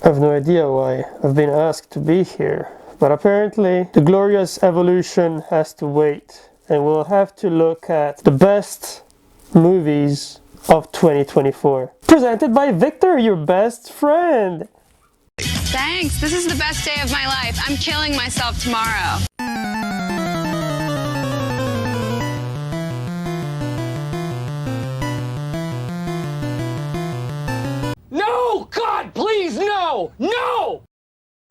I have no idea why I've been asked to be here, but apparently the glorious evolution has to wait, and we'll have to look at the best movies of 2024. Presented by Victor, your best friend. Thanks. This is the best day of my life. I'm killing myself tomorrow. No! God, please, no! No!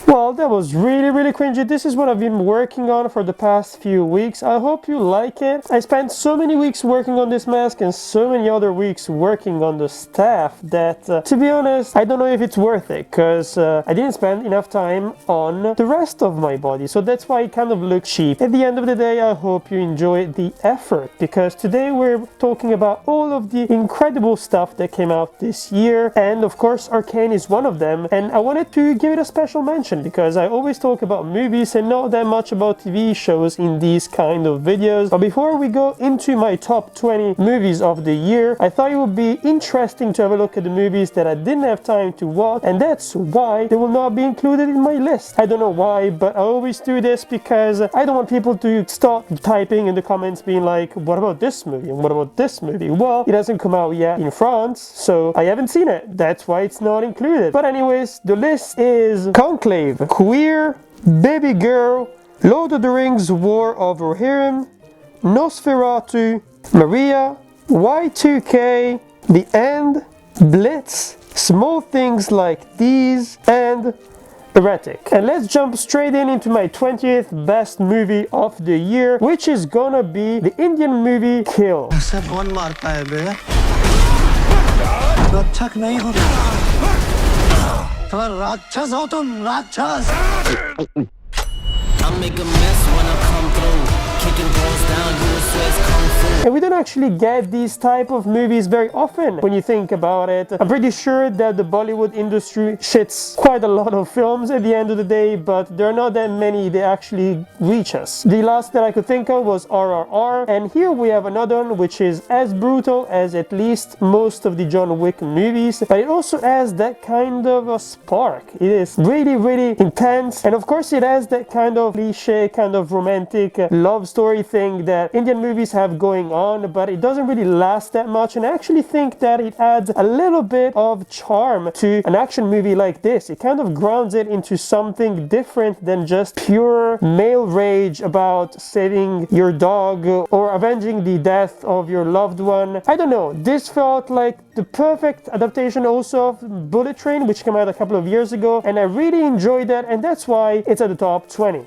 Well, that was really cringy. This is what I've been working on for the past few weeks. I hope you like it. I spent so many weeks working on this mask and so many other weeks working on the staff that, to be honest, I don't know if it's worth it, because I didn't spend enough time on the rest of my body. So that's why it kind of looks cheap. At the end of the day, I hope you enjoy the effort, because today we're talking about all of the incredible stuff that came out this year. And of course, Arcane is one of them. And I wanted to give it a special mention, because I always talk about movies and not that much about TV shows in these kind of videos. But before we go into my top 20 movies of the year, I thought it would be interesting to have a look at the movies that I didn't have time to watch, and that's why they will not be included in my list. I don't know why, but I always do this because I don't want people to start typing in the comments being like, what about this movie and what about this movie? Well, it hasn't come out yet in France, so I haven't seen it. That's why it's not included. But anyways, the list is Conclave, Queer, Baby Girl, Lord of the Rings War of Rohirrim, Nosferatu, Maria, Y2K, The End, Blitz, Small Things Like These, and Erratic. And let's jump straight into my 20th best movie of the year, which is gonna be the Indian movie Kill. I make a mess when I come through, kicking balls down, doing Swiss Kung Fu. And we don't actually get these type of movies very often when you think about it. I'm pretty sure that the Bollywood industry shits quite a lot of films at the end of the day, but there are not that many that actually reach us. The last that I could think of was RRR, and here we have another one which is as brutal as at least most of the John Wick movies, but it also has that kind of a spark. It is really intense, and of course it has that kind of cliche, kind of romantic love story thing that Indian movies have going on, but it doesn't really last that much, and I actually think that it adds a little bit of charm to an action movie like this. It kind of grounds it into something different than just pure male rage about saving your dog or avenging the death of your loved one. I don't know, this felt like the perfect adaptation also of Bullet Train, which came out a couple of years ago, and I really enjoyed that, and that's why it's at the top 20.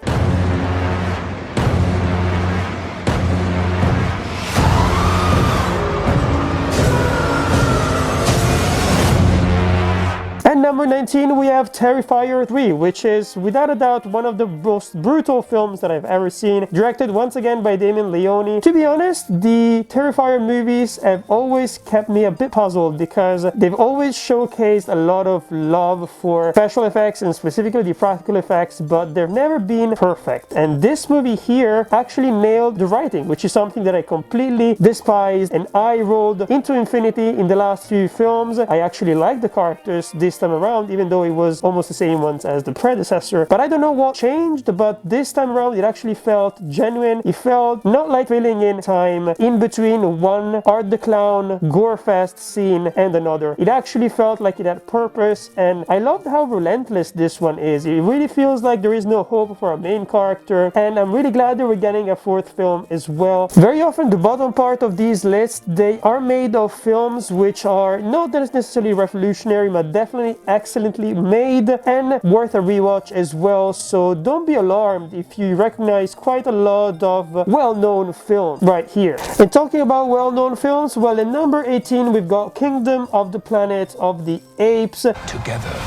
And number 19, we have Terrifier 3, which is without a doubt one of the most brutal films that I've ever seen, directed once again by Damien Leone. To be honest, the Terrifier movies have always kept me a bit puzzled, because they've always showcased a lot of love for special effects and specifically the practical effects, but they've never been perfect. And this movie here actually nailed the writing, which is something that I completely despised and I rolled into infinity in the last few films. I actually like the characters this time around, even though it was almost the same ones as the predecessor, but I don't know what changed, but this time around it actually felt genuine. It felt not like filling in time in between one Art the Clown gore fest scene and another. It actually felt like it had purpose, and I loved how relentless this one is. It really feels like there is no hope for a main character, and I'm really glad that we're getting a fourth film as well. Very often the bottom part of these lists, they are made of films which are not that necessarily revolutionary, but definitely excellently made and worth a rewatch as well, so don't be alarmed if you recognize quite a lot of well-known films right here. And talking about well-known films, well, in number 18 we've got Kingdom of the Planet of the Apes. Together,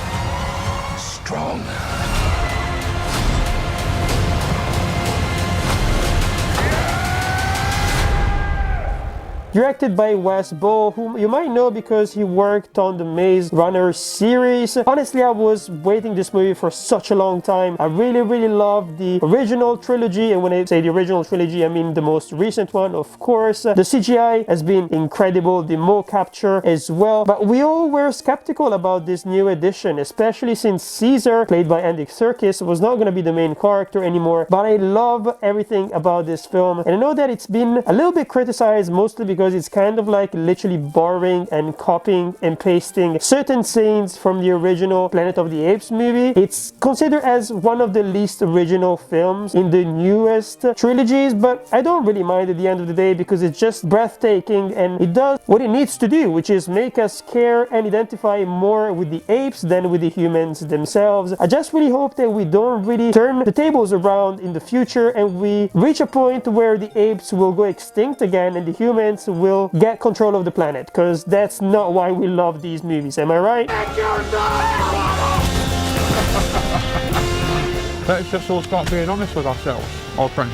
strong. directed by Wes Ball, whom you might know because he worked on the Maze Runner series. Honestly, I was waiting this movie for such a long time. I really loved the original trilogy, and when I say the original trilogy, I mean the most recent one, of course. The CGI has been incredible, the mo capture as well, but we all were skeptical about this new edition, especially since Caesar, played by Andy Serkis, was not going to be the main character anymore. But I love everything about this film, and I know that it's been a little bit criticized, mostly because it's kind of like literally borrowing and copying and pasting certain scenes from the original Planet of the Apes movie. It's considered as one of the least original films in the newest trilogies, but I don't really mind at the end of the day because it's just breathtaking and it does what it needs to do, which is make us care and identify more with the apes than with the humans themselves. I just really hope that we don't really turn the tables around in the future and we reach a point where the apes will go extinct again and the humans will get control of the planet, because that's not why we love these movies, am I right? Let's just all start being honest with ourselves, our friends.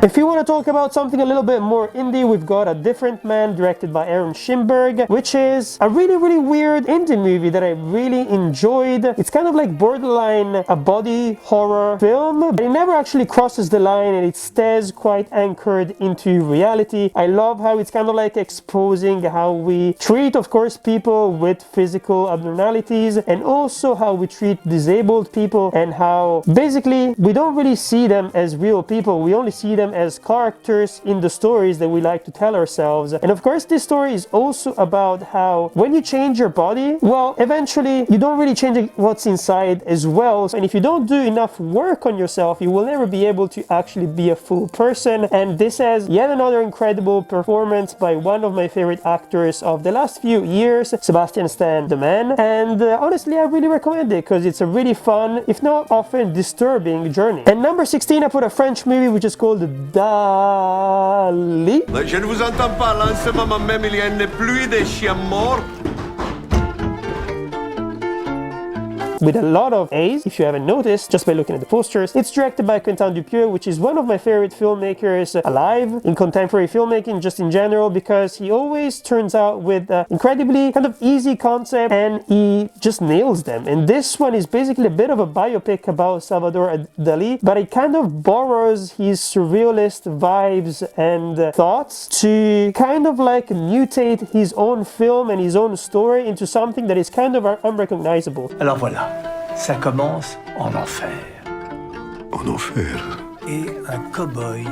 If you want to talk about something a little bit more indie, we've got A Different Man, directed by Aaron Schimberg, which is a really weird indie movie that I really enjoyed. It's kind of like borderline a body horror film, but it never actually crosses the line and it stays quite anchored into reality. I love how it's kind of like exposing how we treat, of course, people with physical abnormalities, and also how we treat disabled people, and how basically we don't really see them as real people. We only see them as characters in the stories that we like to tell ourselves. And of course, this story is also about how when you change your body, well, eventually you don't really change what's inside as well. And if you don't do enough work on yourself, you will never be able to actually be a full person. And this has yet another incredible performance by one of my favorite actors of the last few years, Sebastian Stan, the man. And honestly, I really recommend it because it's a really fun, if not often disturbing journey. And number 16, I put a French movie which is called Dali. Je ne vous entends pas, là, en ce moment même, il y a une pluie de chiens morts. With a lot of A's, if you haven't noticed, just by looking at the posters. It's directed by Quentin Dupieux, which is one of my favorite filmmakers alive in contemporary filmmaking, just in general, because he always turns out with incredibly kind of easy concept and he just nails them. And this one is basically a bit of a biopic about Salvador Dali, but it kind of borrows his surrealist vibes and thoughts to kind of like mutate his own film and his own story into something that is kind of unrecognizable. Alors voilà, ça commence en enfer. En enfer. Et un cow-boy.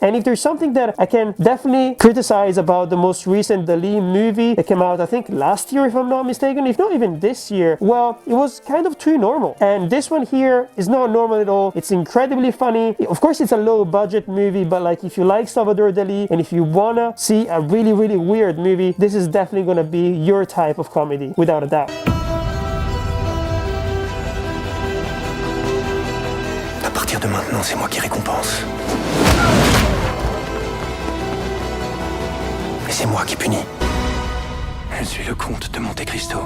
And if there's something that I can definitely criticize about the most recent Dali movie that came out, I think last year if I'm not mistaken, if not even this year, well, it was kind of too normal. And this one here is not normal at all. It's incredibly funny. Of course, it's a low budget movie, but like if you like Salvador Dali and if you wanna see a really weird movie, this is definitely gonna be your type of comedy, without a doubt. À partir de maintenant, c'est moi qui récompense. Et c'est moi qui punis. Je suis le comte de Monte Cristo.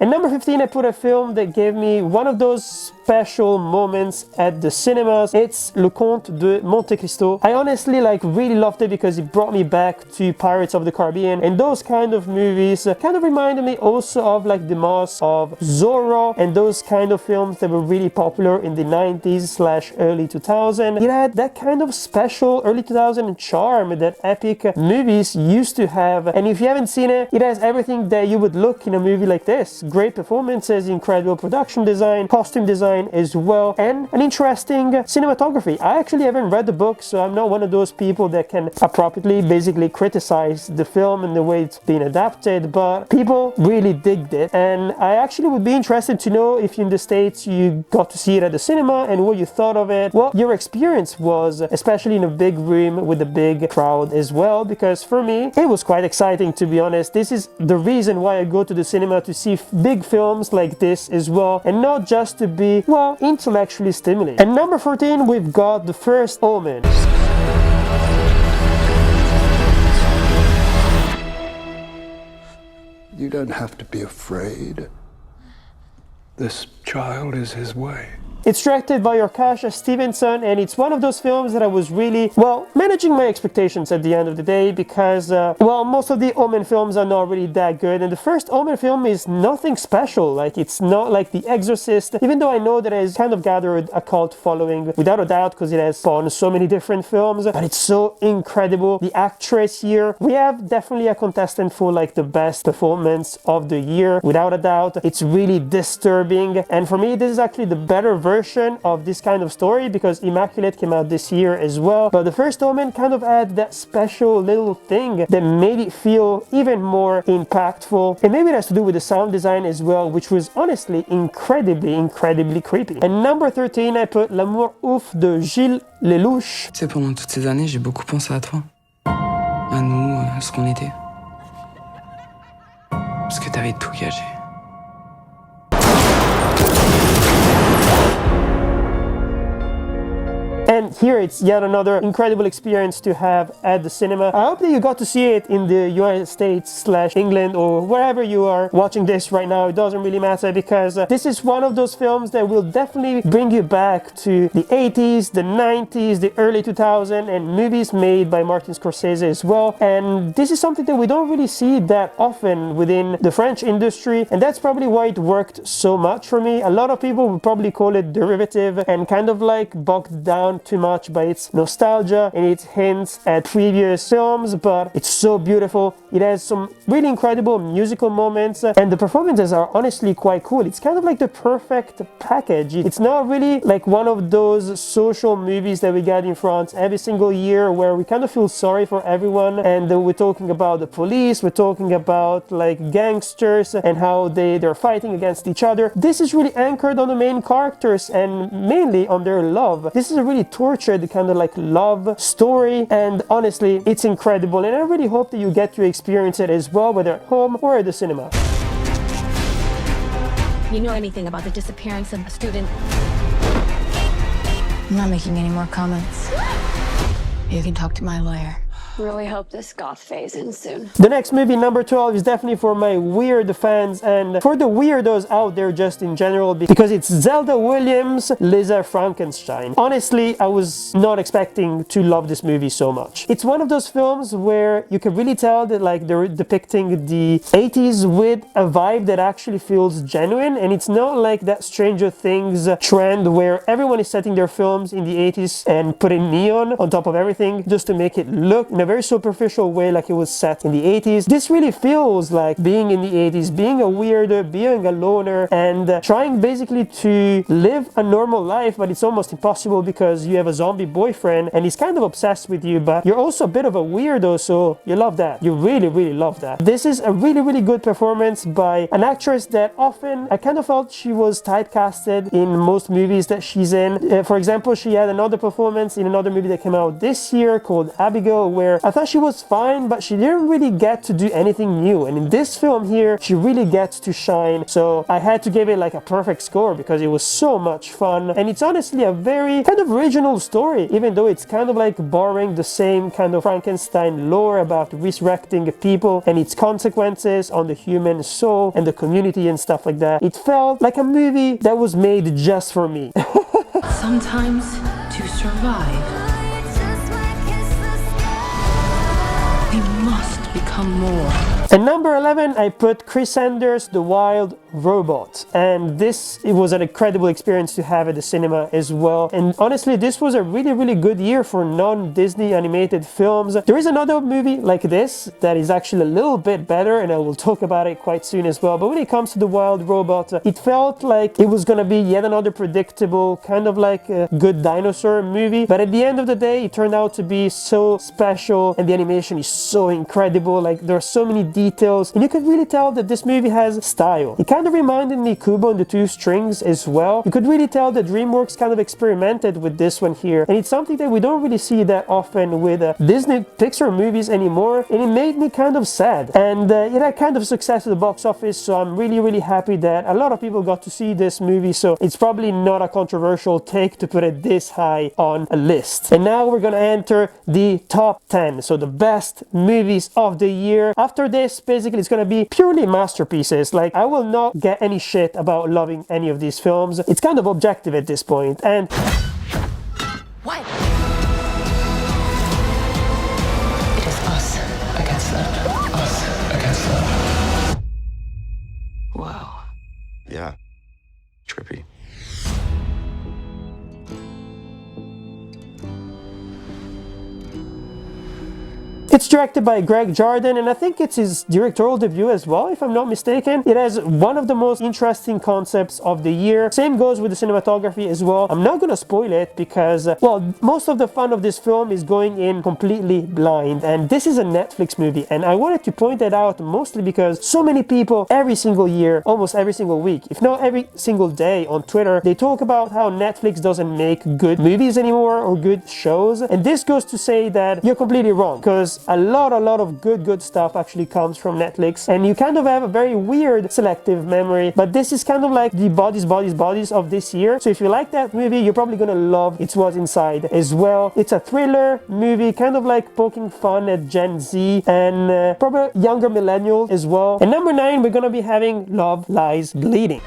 And number 15, I put a film that gave me one of those special moments at the cinemas. It's Le Comte de Monte Cristo. I honestly really loved it because it brought me back to Pirates of the Caribbean, and those kind of movies kind of reminded me also of like the Moss of Zorro and those kind of films that were really popular in the 90s/early 2000s. It had that kind of special early 2000 charm that epic movies used to have, and if you haven't seen it, it has everything that you would look in a movie like this. Great performances, incredible production design, costume design as well, and an interesting cinematography. I actually haven't read the book, so I'm not one of those people that can appropriately basically criticize the film and the way it's been adapted, but people really digged it, and I actually would be interested to know if in the States you got to see it at the cinema and what you thought of it, what your experience was, especially in a big room with a big crowd as well, because for me it was quite exciting, to be honest. This is the reason why I go to the cinema, to see big films like this as well, and not just to be, well, intellectually stimulated. And number 14, we've got The First Omen. You don't have to be afraid. This child is his way. It's directed by Orkasha Stevenson, and it's one of those films that I was really, well, managing my expectations at the end of the day because, well, most of the Omen films are not really that good, and the first Omen film is nothing special. Like, it's not like The Exorcist, even though I know that it has kind of gathered a cult following, without a doubt, because it has spawned so many different films, but it's so incredible. The actress here, we have definitely a contestant for, like, the best performance of the year, without a doubt. It's really disturbing, and for me, this is actually the better version of this kind of story because Immaculate came out this year as well, but the first Omen kind of had that special little thing that made it feel even more impactful, and maybe it has to do with the sound design as well, which was honestly incredibly creepy. And number 13, I put L'amour ouf de Gilles Lelouch. Tu sais, pendant toutes ces années, j'ai beaucoup pensé à toi, à nous, à ce qu'on était, parce que t'avais tout gagé. And here it's yet another incredible experience to have at the cinema. I hope that you got to see it in the United States / England or wherever you are watching this right now. It doesn't really matter because this is one of those films that will definitely bring you back to the 80s, the 90s, the early 2000s, and movies made by Martin Scorsese as well. And this is something that we don't really see that often within the French industry, and that's probably why it worked so much for me. A lot of people would probably call it derivative and kind of like bogged down too much by its nostalgia and its hints at previous films, but it's so beautiful. It has some really incredible musical moments, and the performances are honestly quite cool. It's kind of like the perfect package. It's not really like one of those social movies that we get in France every single year where we kind of feel sorry for everyone, and we're talking about the police, we're talking about like gangsters and how they're fighting against each other. This is really anchored on the main characters and mainly on their love. This is a really tortured kind of like love story, and honestly it's incredible, and I really hope that you get to experience it as well, whether at home or at the cinema. You know anything about the disappearance of a student? I'm not making any more comments. You can talk to my lawyer. Really hope this goth phase ends soon. The next movie, number 12, is definitely for my weird fans and for the weirdos out there just in general, because it's Zelda Williams' Lisa Frankenstein. Honestly, I was not expecting to love this movie so much. It's one of those films where you can really tell that like they're depicting the 80s with a vibe that actually feels genuine, and it's not like that Stranger Things trend where everyone is setting their films in the 80s and putting neon on top of everything just to make it look in a very superficial way like it was set in the 80s. This really feels like being in the 80s, being a weirdo, being a loner, and trying basically to live a normal life, but it's almost impossible because you have a zombie boyfriend and he's kind of obsessed with you, but you're also a bit of a weirdo, so you love that. You really love that. This is a really good performance by an actress that often I kind of felt she was typecasted in most movies that she's in. For example, she had another performance in another movie that came out this year called Abigail, where I thought she was fine, but she didn't really get to do anything new. And in this film here, she really gets to shine. So I had to give it like a perfect score because it was so much fun. And it's honestly a very kind of original story, even though it's kind of like borrowing the same kind of Frankenstein lore about resurrecting people and its consequences on the human soul and the community and stuff like that. It felt like a movie that was made just for me. Sometimes to survive, we must become more. And number 11, I put Chris Sanders' The Wild Robot, and it was an incredible experience to have at the cinema as well. And honestly, this was a really good year for non-Disney animated films. There is another movie like this that is actually a little bit better, and I will talk about it quite soon as well. But when it comes to The Wild Robot, it felt like it was gonna be yet another predictable kind of like a good dinosaur movie, but at the end of the day it turned out to be so special, and the animation is so incredible. Like, there are so many details, and you could really tell that this movie has style. It kind of reminded me Kubo and the Two Strings as well. You could really tell that DreamWorks kind of experimented with this one here, and it's something that we don't really see that often with Disney Pixar movies anymore, and it made me kind of sad. And it had kind of success at the box office, so I'm really happy that a lot of people got to see this movie, so it's probably not a controversial take to put it this high on a list. And now we're gonna enter the top 10, so the best movies of the year. After this, this basically is gonna be purely masterpieces. Like, I will not get any shit about loving any of these films. It's kind of objective at this point. And What? It is us against them. Us against them. Wow. Yeah. Trippy. it's directed by Greg Jordan, and I think it's his directorial debut as well, if I'm not mistaken. It has one of the most interesting concepts of the year. Same goes with the cinematography as well. I'm not gonna spoil it because, well, most of the fun of this film is going in completely blind, and this is a Netflix movie, and I wanted to point that out mostly because so many people every single year, almost every single week, if not every single day on Twitter, they talk about how Netflix doesn't make good movies anymore or good shows, and this goes to say that you're completely wrong, because a lot of good stuff actually comes from Netflix, and you kind of have a very weird selective memory, but this is kind of like the bodies of this year. So if you like that movie, you're probably gonna love It's What's Inside as well. It's a thriller movie, kind of like poking fun at Gen Z and probably younger millennials as well. And number 9, we're gonna be having Love Lies Bleeding.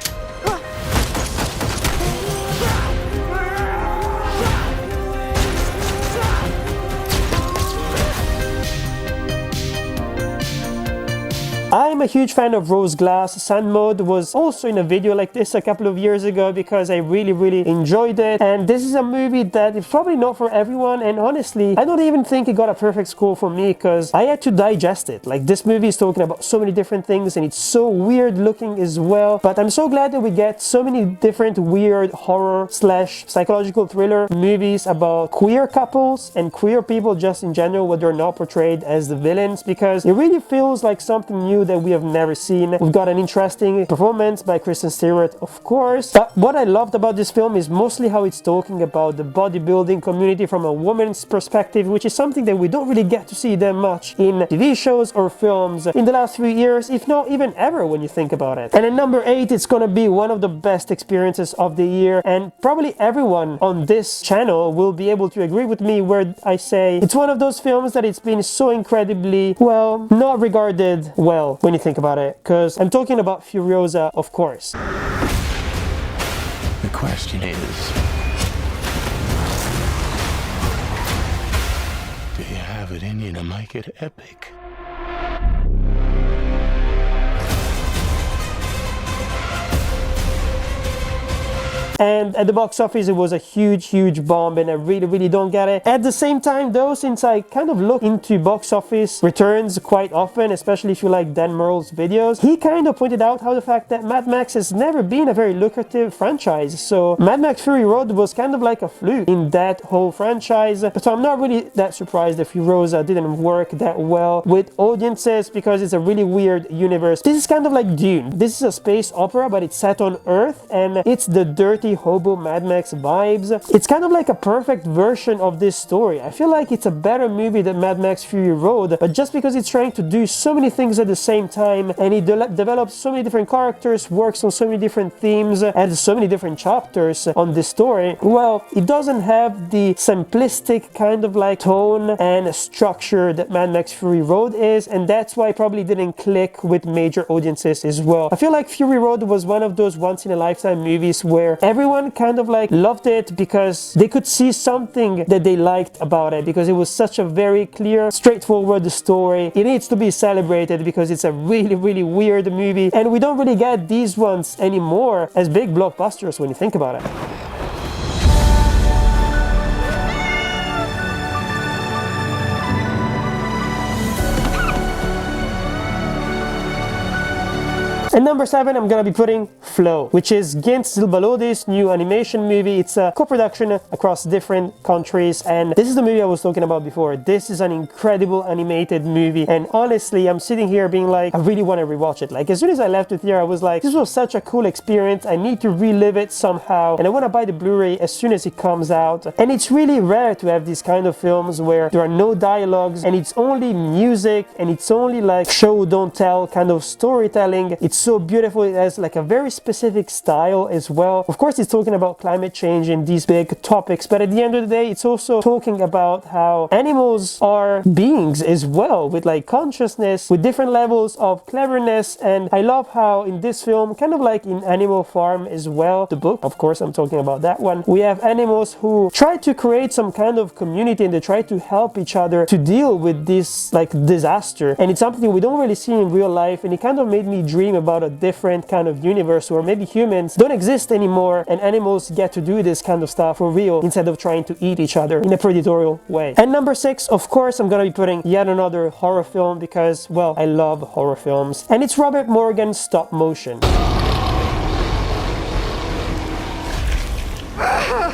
I'm a huge fan of Rose Glass. Sun Mode was also in a video like this a couple of years ago because I really enjoyed it, and this is a movie that is probably not for everyone, and honestly I don't even think it got a perfect score for me because I had to digest it. Like, this movie is talking about so many different things and it's so weird looking as well, but I'm so glad that we get so many different weird horror / psychological thriller movies about queer couples and queer people just in general, where they're not portrayed as the villains, because it really feels like something new that we have never seen. We've got an interesting performance by Kristen Stewart, of course, but what I loved about this film is mostly how it's talking about the bodybuilding community from a woman's perspective, which is something that we don't really get to see that much in TV shows or films in the last few years, if not even ever, when you think about it. And at number 8, it's gonna be one of the best experiences of the year, and probably everyone on this channel will be able to agree with me where I say it's one of those films that it's been so incredibly, well, not regarded well when you think about it, because I'm talking about Furiosa, of course. The question is, do you have it in you to make it epic? And at the box office, it was a huge bomb, and I really don't get it. At the same time though, since I kind of look into box office returns quite often, especially if you like Dan Merle's videos, he kind of pointed out how the fact that Mad Max has never been a very lucrative franchise. So Mad Max Fury Road was kind of like a fluke in that whole franchise. So I'm not really that surprised that Furiosa didn't work that well with audiences, because it's a really weird universe. This is kind of like Dune. This is a space opera, but it's set on Earth, and it's the dirty hobo Mad Max vibes. It's kind of like a perfect version of this story. I feel like it's a better movie than Mad Max Fury Road, but just because it's trying to do so many things at the same time, and it develops so many different characters, works on so many different themes, and so many different chapters on this story, well, it doesn't have the simplistic kind of like tone and structure that Mad Max Fury Road is, and that's why it probably didn't click with major audiences as well. I feel like Fury Road was one of those once-in-a-lifetime movies where everyone kind of like loved it because they could see something that they liked about it, because it was such a very clear, straightforward story. It needs to be celebrated because it's a really weird movie, and we don't really get these ones anymore as big blockbusters when you think about it. At number 7, I'm gonna be putting Flow, which is Gint Zilbalodi's new animation movie. It's a co-production across different countries, and this is the movie I was talking about before. This is an incredible animated movie, and honestly, I'm sitting here being like, I really want to rewatch it. Like, as soon as I left it here, I was like, this was such a cool experience. I need to relive it somehow, and I want to buy the Blu-ray as soon as it comes out. And it's really rare to have these kind of films where there are no dialogues, and it's only music, and it's only like show don't tell kind of storytelling. It's so beautiful. It has like a very specific style as well. Of course, it's talking about climate change and these big topics, but at the end of the day, it's also talking about how animals are beings as well, with like consciousness, with different levels of cleverness. And I love how in this film, kind of like in Animal Farm as well, the book, of course I'm talking about that one, we have animals who try to create some kind of community and they try to help each other to deal with this like disaster. And it's something we don't really see in real life, and it kind of made me dream about a different kind of universe where maybe humans don't exist anymore and animals get to do this kind of stuff for real instead of trying to eat each other in a predatorial way. And number 6, of course, I'm gonna be putting yet another horror film because, well, I love horror films, and it's Robert Morgan's Stop Motion. I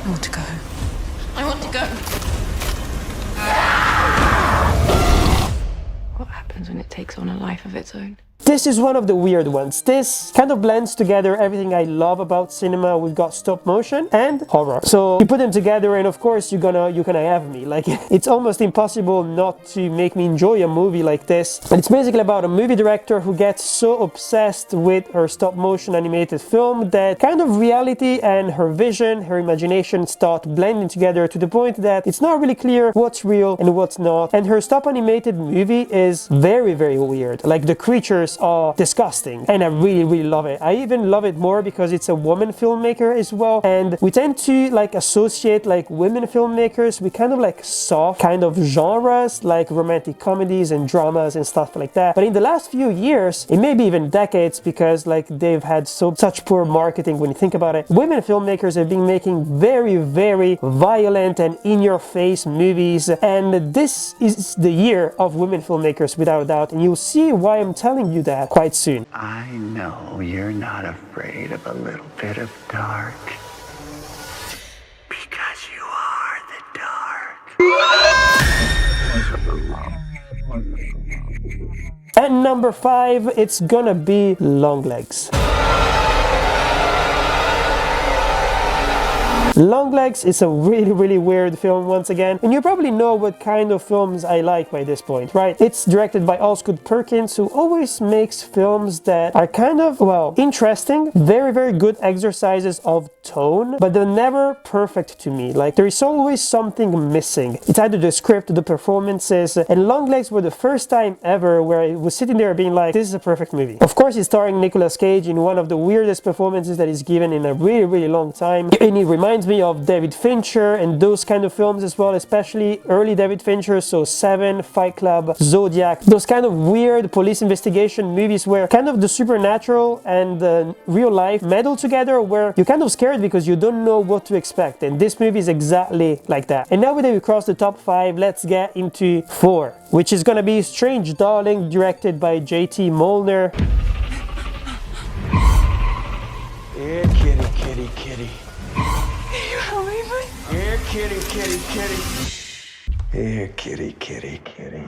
want to go. I want to go. What happens when it takes on a life of its own? This is one of the weird ones. This kind of blends together everything I love about cinema. We've got stop motion and horror. So you put them together and of course you're gonna have me. Like, it's almost impossible not to make me enjoy a movie like this. And it's basically about a movie director who gets so obsessed with her stop motion animated film that kind of reality and her vision, her imagination start blending together to the point that it's not really clear what's real and what's not. And her stop animated movie is very, very weird. Like, the creatures are disgusting and I really love it. I even love it more because it's a woman filmmaker as well, and we tend to like associate like women filmmakers with kind of like soft kind of genres like romantic comedies and dramas and stuff like that. But in the last few years, it may be even decades, because like they've had such poor marketing when you think about it, women filmmakers have been making very violent and in-your-face movies, and this is the year of women filmmakers without a doubt, and you'll see why I'm telling you that quite soon. I know you're not afraid of a little bit of dark. Because you are the dark. At number 5, it's gonna be Longlegs. Longlegs is a really weird film once again, and you probably know what kind of films I like by this point, right? It's directed by Osgood Perkins, who always makes films that are kind of, well, interesting, very good exercises of tone, but they're never perfect to me. Like, there is always something missing. It's either the script or the performances, and Longlegs were the first time ever where I was sitting there being like, this is a perfect movie. Of course, it's starring Nicolas Cage in one of the weirdest performances that he's given in a really long time, and it reminds me of David Fincher and those kind of films as well, especially early David Fincher, so Seven, Fight Club, Zodiac, those kind of weird police investigation movies where kind of the supernatural and the real life meddle together, where you're kind of scared because you don't know what to expect, and this movie is exactly like that. And now that we crossed the top 5, let's get into 4, which is gonna be Strange Darling, directed by J.T. Molnar. Here, kitty. Here, kitty. Here, kitty.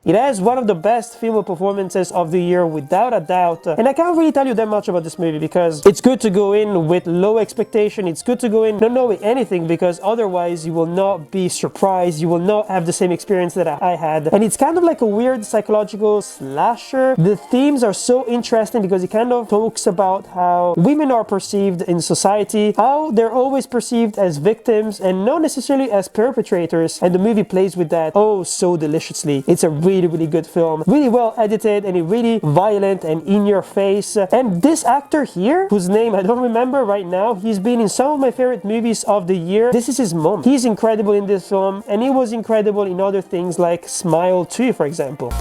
It has one of the best female performances of the year without a doubt, and I can't really tell you that much about this movie because it's good to go in with low expectation. It's good to go in not knowing anything, because otherwise you will not be surprised, you will not have the same experience that I had. And it's kind of like a weird psychological slasher. The themes are so interesting because it kind of talks about how women are perceived in society, how they're always perceived as victims and not necessarily as perpetrators, and the movie plays with that oh so deliciously. It's a really good film, really well edited, and really violent and in your face. And this actor here, whose name I don't remember right now, he's been in some of my favorite movies of the year. This is his mom. He's incredible in this film, and he was incredible in other things like Smile 2, for example.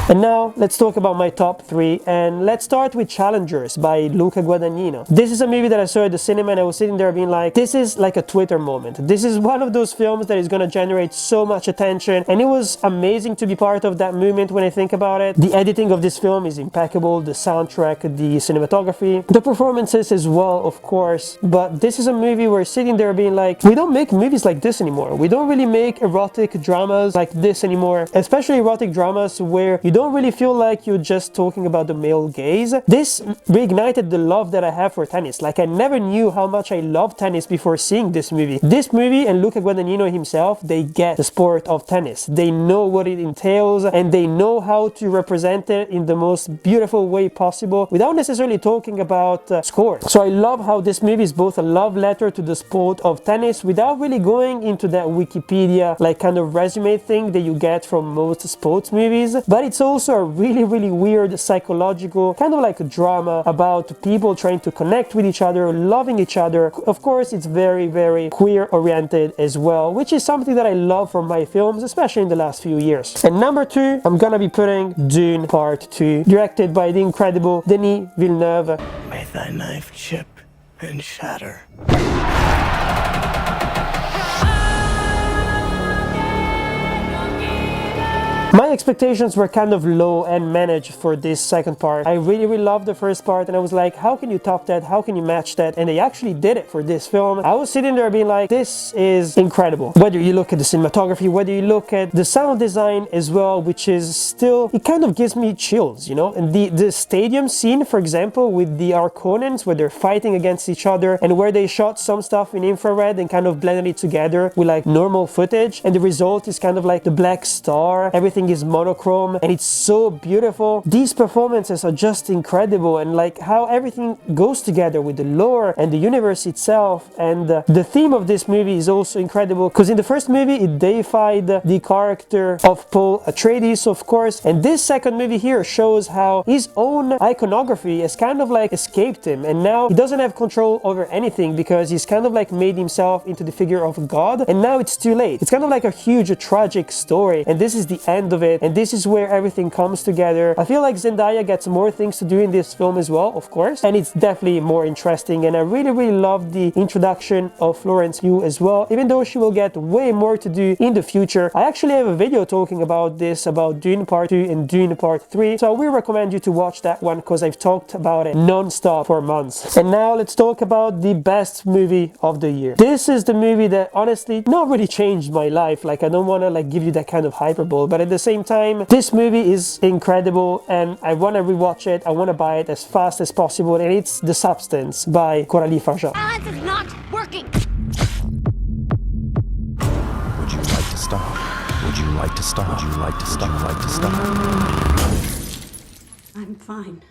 And now, let's talk about my top 3, and let's start with Challengers by Luca Guadagnino. This is a movie that I saw at the cinema and I was sitting there being like, this is like a Twitter moment. This is one of those films that is gonna generate so much attention, and it was amazing to be part of that movement when I think about it. The editing of this film is impeccable, the soundtrack, the cinematography, the performances as well, of course. But this is a movie where sitting there being like, we don't make movies like this anymore. We don't really make erotic dramas like this anymore, especially erotic dramas where you don't really feel like you're just talking about the male gaze. This reignited the love that I have for tennis. Like, I never knew how much I loved tennis before seeing this movie. This movie and Luca Guadagnino himself, they get the sport of tennis. They know what it entails and they know how to represent it in the most beautiful way possible without necessarily talking about score. So I love how this movie is both a love letter to the sport of tennis without really going into that Wikipedia like kind of resume thing that you get from most sports movies, but it's also a really weird psychological kind of like a drama about people trying to connect with each other, loving each other. Of course, it's very queer oriented as well, which is something that I love from my films, especially in the last few years. And number 2, I'm gonna be putting Dune Part 2, directed by the incredible Denis Villeneuve. May thy knife chip and shatter. My expectations were kind of low and managed for this second part. I really loved the first part and I was like, how can you top that? How can you match that? And they actually did it for this film. I was sitting there being like, this is incredible. Whether you look at the cinematography, whether you look at the sound design as well, which is still, it kind of gives me chills, you know? And the stadium scene, for example, with the Arconans, where they're fighting against each other and where they shot some stuff in infrared and kind of blended it together with like normal footage. And the result is kind of like the black star. Everything is monochrome and it's so beautiful. These performances are just incredible, and like how everything goes together with the lore and the universe itself. And the theme of this movie is also incredible because in the first movie it deified the character of Paul Atreides, of course, and this second movie here shows how his own iconography has kind of like escaped him, and now he doesn't have control over anything because he's kind of like made himself into the figure of God, and now it's too late. It's kind of like a huge tragic story, and this is the end of it, and this is where everything comes together. I feel like Zendaya gets more things to do in this film as well, of course, and it's definitely more interesting. And I really love the introduction of Florence Pugh as well, even though she will get way more to do in the future. I actually have a video talking about this, about Dune Part 2 and Dune Part 3, so I will recommend you to watch that one because I've talked about it non-stop for months. And now let's talk about the best movie of the year. This is the movie that honestly not really changed my life. Like, I don't want to like give you that kind of hyperbole, but at the same time, this movie is incredible and I want to rewatch it. I want to buy it as fast as possible, and it's The Substance by Coralie Farjat. Balance is not working. Would you like to stop? Would you like to stop? Would you like to stop? Would you like to stop? I'm fine.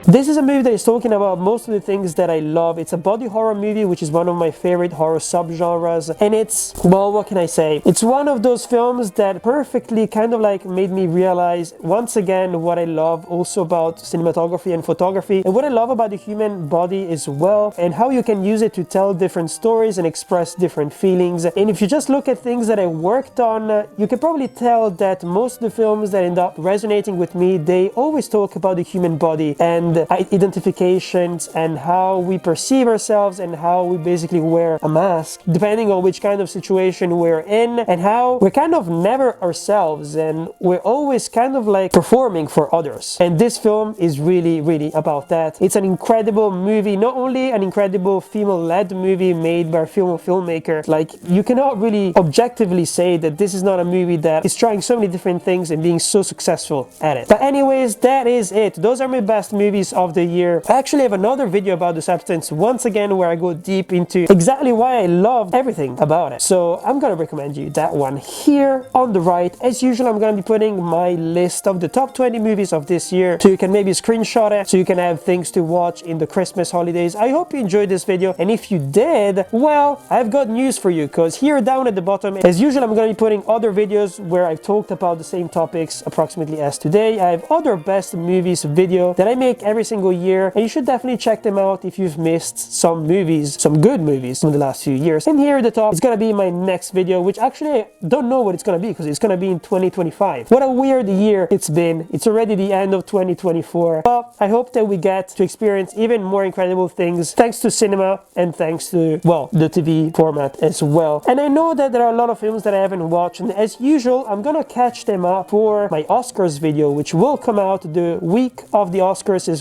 This is a movie that is talking about most of the things that I love. It's a body horror movie, which is one of my favorite horror subgenres, and it's, well, what can I say? It's one of those films that perfectly kind of like made me realize once again what I love also about cinematography and photography, and what I love about the human body as well, and how you can use it to tell different stories and express different feelings. And if you just look at things that I worked on, you can probably tell that most of the films that end up resonating with me, they always talk about the human body and identifications and how we perceive ourselves and how we basically wear a mask depending on which kind of situation we're in, and how we're kind of never ourselves and we're always kind of like performing for others. And this film is really about that. It's an incredible movie, not only an incredible female-led movie made by a filmmaker. Like, you cannot really objectively say that this is not a movie that is trying so many different things and being so successful at it. But anyways, that is it. Those are my best movies of the year. I actually have another video about The Substance once again where I go deep into exactly why I love everything about it. So I'm gonna recommend you that one here on the right. As usual, I'm gonna be putting my list of the top 20 movies of this year, so you can maybe screenshot it so you can have things to watch in the Christmas holidays. I hope you enjoyed this video, and if you did, well, I've got news for you, because here down at the bottom, as usual, I'm gonna be putting other videos where I've talked about the same topics approximately as today. I have other best movies video that I make every single year, and you should definitely check them out if you've missed some movies, some good movies from the last few years. And here at the top is gonna be my next video, which actually I don't know what it's gonna be because it's gonna be in 2025. What a weird year it's been. It's already the end of 2024, but I hope that we get to experience even more incredible things thanks to cinema and thanks to, well, the TV format as well. And I know that there are a lot of films that I haven't watched, and as usual, I'm gonna catch them up for my Oscars video, which will come out the week of the Oscars as